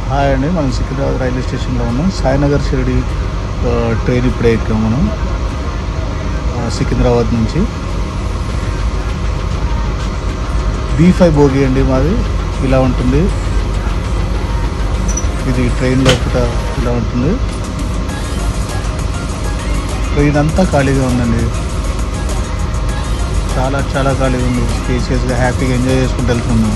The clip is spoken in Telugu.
హాయ్ అండి, మనం సికింద్రాబాద్ రైల్వే స్టేషన్లో ఉన్నాం. సాయినగర్ షిరిడి ట్రైన్ ఇప్పుడే ఎక్కాం మనం సికింద్రాబాద్ నుంచి. B5 బోగి అండి మాది. ఇలా ఉంటుంది, ఇది ట్రైన్ లోపల ఇలా ఉంటుంది. ట్రైన్ అంతా ఖాళీగా ఉందండి, చాలా చాలా ఖాళీగా ఉంది. స్పేషియస్గా హ్యాపీగా ఎంజాయ్ చేసుకుంటూ వెళ్తున్నాం.